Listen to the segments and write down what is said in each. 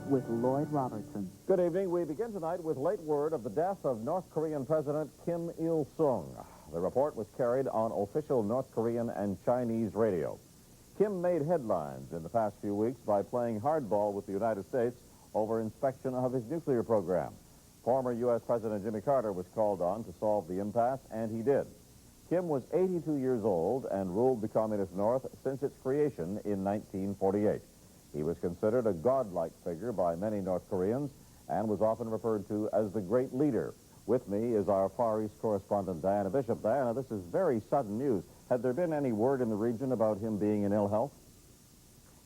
with Lloyd Robertson. Good evening. We begin tonight with late word of the death of North Korean President Kim Il-sung. The report was carried on official North Korean and Chinese radio. Kim made headlines in the past few weeks by playing hardball with the United States over inspection of his nuclear program. Former U.S. President Jimmy Carter was called on to solve the impasse, and he did. Kim was 82 years old and ruled the Communist North since its creation in 1948. He was considered a godlike figure by many North Koreans and was often referred to as the great leader. With me is our Far East correspondent, Diana Bishop. Diana, this is very sudden news. Had there been any word in the region about him being in ill health?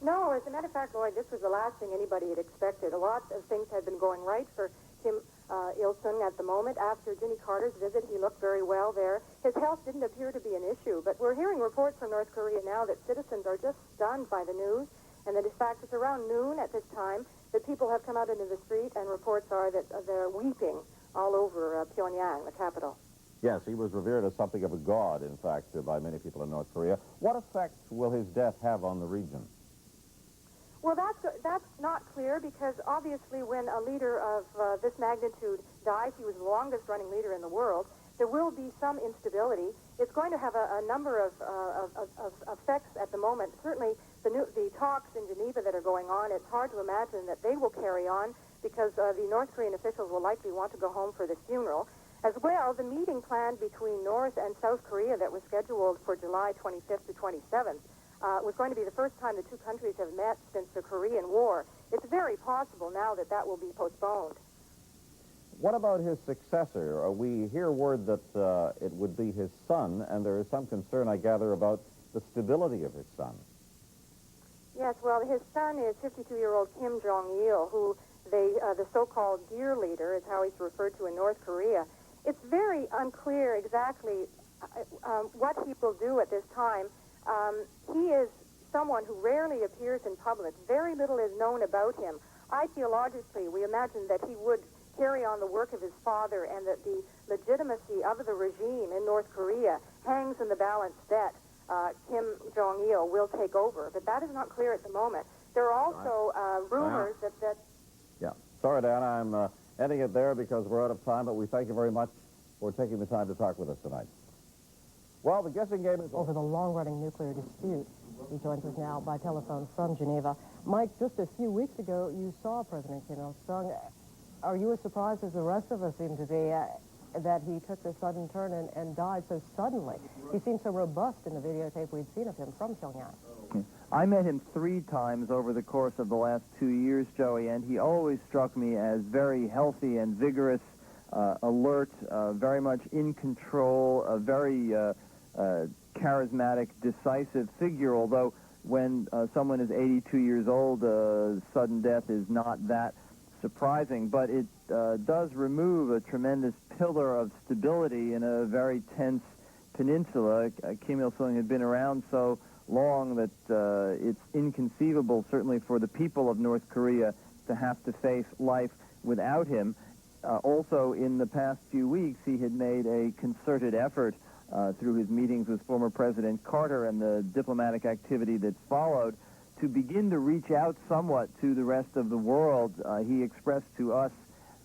No, as a matter of fact, Lloyd, this was the last thing anybody had expected. A lot of things had been going right for Kim Il-sung at the moment. After Jimmy Carter's visit, he looked very well there. His health didn't appear to be an issue, but we're hearing reports from North Korea now that citizens are just stunned by the news, and that in fact it's around noon at this time that people have come out into the street, and reports are that they're weeping all over Pyongyang, the capital. Yes, he was revered as something of a god, in fact, by many people in North Korea. What effect will his death have on the region? Well, that's not clear, because obviously when a leader of this magnitude dies, he was the longest-running leader in the world, there will be some instability. It's going to have a number of effects at the moment. Certainly, the talks in Geneva that are going on, it's hard to imagine that they will carry on, because the North Korean officials will likely want to go home for the funeral. As well, the meeting planned between North and South Korea that was scheduled for July 25th to 27th was going to be the first time the two countries have met since the Korean War. It's very possible now that that will be postponed. What about his successor? We hear word that it would be his son, and there is some concern, I gather, about the stability of his son. Yes, well, his son is 52-year-old Kim Jong-il, who the so-called dear leader is how he's referred to in North Korea. It's very unclear exactly what he will do at this time. He is someone who rarely appears in public. Very little is known about him. Ideologically, we imagine that he would carry on the work of his father, and that the legitimacy of the regime in North Korea hangs in the balance that Kim Jong-il will take over. But that is not clear at the moment. There are also rumors that... Yeah. Sorry, Diana, I'm ending it there because we're out of time, but we thank you very much for taking the time to talk with us tonight. Well, the guessing game is over the long-running nuclear dispute. He joins us now by telephone from Geneva. Mike, just a few weeks ago, you saw President Kim Il-sung. Are you as surprised as the rest of us seem to be that he took this sudden turn and died so suddenly? He seemed so robust in the videotape we'd seen of him from Pyongyang. I met him 3 times over the course of the last 2 years, Joey, and he always struck me as very healthy and vigorous, alert, very much in control, a very charismatic, decisive figure, although when someone is 82 years old, sudden death is not that surprising, but it does remove a tremendous pillar of stability in a very tense peninsula. Kim Il-sung had been around so long that it's inconceivable, certainly for the people of North Korea, to have to face life without him. Also, in the past few weeks, he had made a concerted effort through his meetings with former President Carter and the diplomatic activity that followed to begin to reach out somewhat to the rest of the world. He expressed to us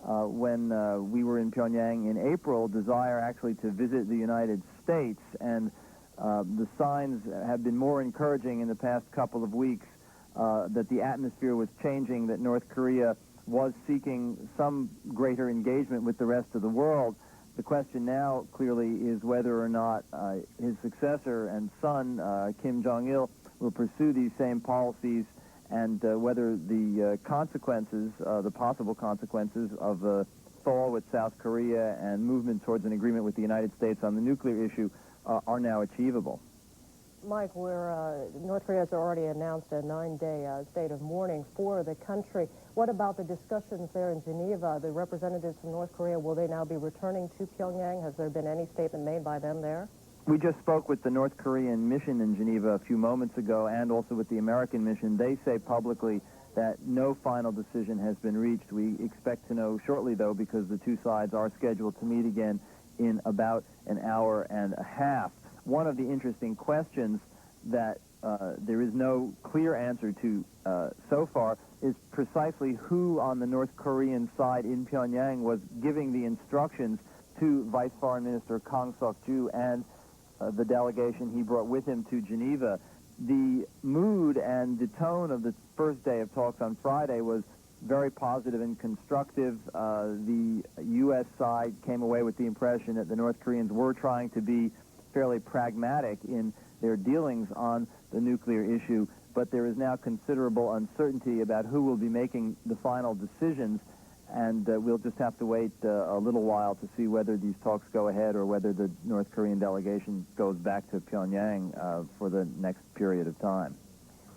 when we were in Pyongyang in April desire actually to visit the United States, and the signs have been more encouraging in the past couple of weeks that the atmosphere was changing, that North Korea was seeking some greater engagement with the rest of the world. The question now, clearly, is whether or not his successor and son, Kim Jong-il, will pursue these same policies, and whether the consequences, the possible consequences of a thaw with South Korea and movement towards an agreement with the United States on the nuclear issue are now achievable. Mike, North Korea has already announced a 9-day state of mourning for the country. What about the discussions there in Geneva? The representatives from North Korea, will they now be returning to Pyongyang? Has there been any statement made by them there? We just spoke with the North Korean mission in Geneva a few moments ago, and also with the American mission. They say publicly that no final decision has been reached. We expect to know shortly, though, because the two sides are scheduled to meet again in about an hour and a half. One of the interesting questions that there is no clear answer to so far is precisely who on the North Korean side in Pyongyang was giving the instructions to Vice Foreign Minister Kang Seok-ju and the delegation he brought with him to Geneva. The mood and the tone of the first day of talks on Friday was very positive and constructive. The U.S. side came away with the impression that the North Koreans were trying to be fairly pragmatic in their dealings on the nuclear issue, but there is now considerable uncertainty about who will be making the final decisions, and we'll just have to wait a little while to see whether these talks go ahead or whether the North Korean delegation goes back to Pyongyang for the next period of time.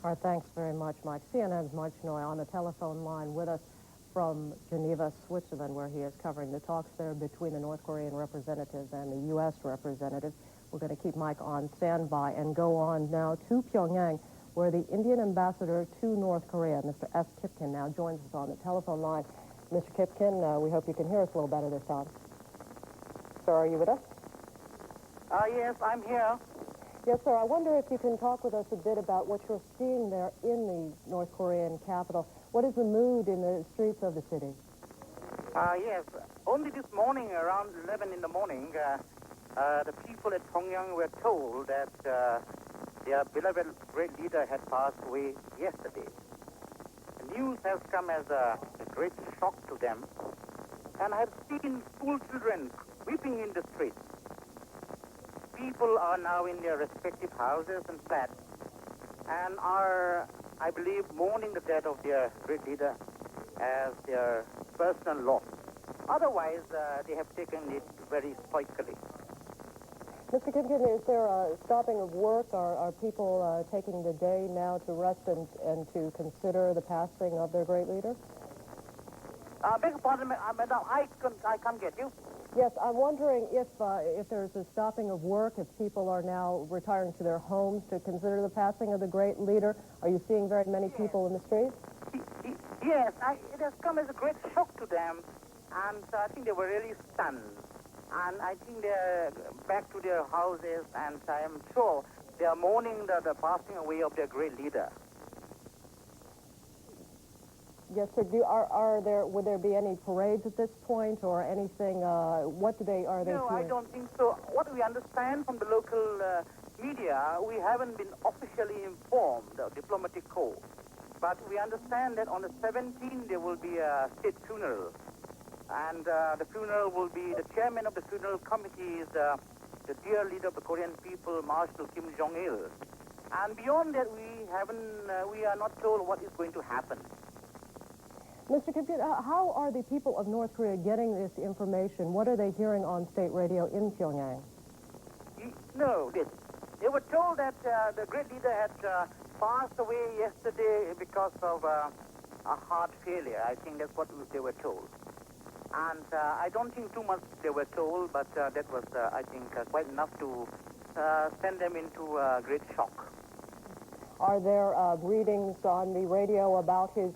All right, thanks very much, Mike. CNN's Mike Chenoy on the telephone line with us from Geneva, Switzerland, where he is covering the talks there between the North Korean representatives and the U.S. representatives. We're going to keep Mike on standby and go on now to Pyongyang, where the Indian ambassador to North Korea, Mr. S. Kipkin, now joins us on the telephone line. Mr. Kipkin, we hope you can hear us a little better this time. Sir, are you with us? Yes, I'm here. Yes, sir. I wonder if you can talk with us a bit about what you're seeing there in the North Korean capital. What is the mood in the streets of the city? Yes, only this morning, around 11 in the morning, the people at Pyongyang were told that their beloved great leader had passed away yesterday. The news has come as a great shock to them, and I have seen school children weeping in the streets. People are now in their respective houses and flats and are, I believe, mourning the death of their great leader as their personal loss. Otherwise, they have taken it very stoically. Mr. Kipkin, is there a stopping of work? Are people taking the day now to rest and to consider the passing of their great leader? Beg your pardon, madam, I can't get you. Yes, I'm wondering if there's a stopping of work, if people are now retiring to their homes to consider the passing of the great leader. Are you seeing very many people in the streets? Yes, it has come as a great shock to them, and I think they were really stunned. And I think they're back to their houses, and I am sure they are mourning the passing away of their great leader. Yes, sir. Would there be any parades at this point or anything? Are they No, doing? I don't think so. What we understand from the local media, we haven't been officially informed, the diplomatic corps. But we understand that on the 17th there will be a state funeral. And the funeral will be, the chairman of the funeral committee is the dear leader of the Korean people, Marshal Kim Jong-il. And beyond that, we are not told what is going to happen. Mr. Kipkin, how are the people of North Korea getting this information? What are they hearing on state radio in Pyongyang? No, they were told that the great leader had passed away yesterday because of a heart failure. I think that's what they were told. And I don't think too much they were told, but that was, I think, quite enough to send them into great shock. Are there readings on the radio about his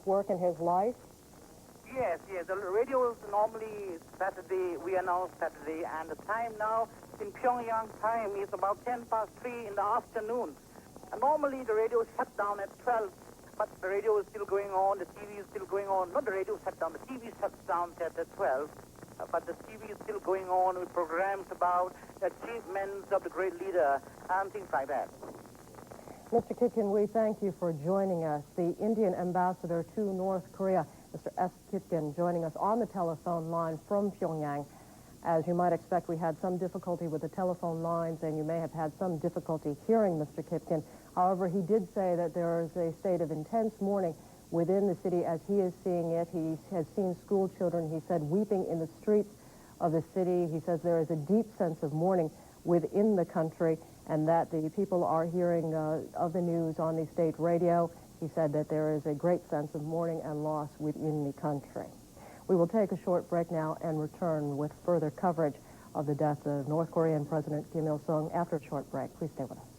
work and his life? Yes. The radio is normally Saturday. We announce Saturday, and the time now in Pyongyang time is about 3:10 in the afternoon. And normally the radio is shut down at 12, but the radio is still going on. The TV is still going on. Not the radio shut down. The TV shuts down at 12, but the TV is still going on with programs about the achievements of the great leader and things like that. Mr. Kipkin, we thank you for joining us. The Indian ambassador to North Korea, Mr. S. Kipkin, joining us on the telephone line from Pyongyang. As you might expect, we had some difficulty with the telephone lines, and you may have had some difficulty hearing Mr. Kipkin. However, he did say that there is a state of intense mourning within the city as he is seeing it. He has seen school children, he said, weeping in the streets of the city. He says there is a deep sense of mourning within the country, and that the people are hearing of the news on the state radio. He said that there is a great sense of mourning and loss within the country. We will take a short break now and return with further coverage of the death of North Korean President Kim Il-sung after a short break. Please stay with us.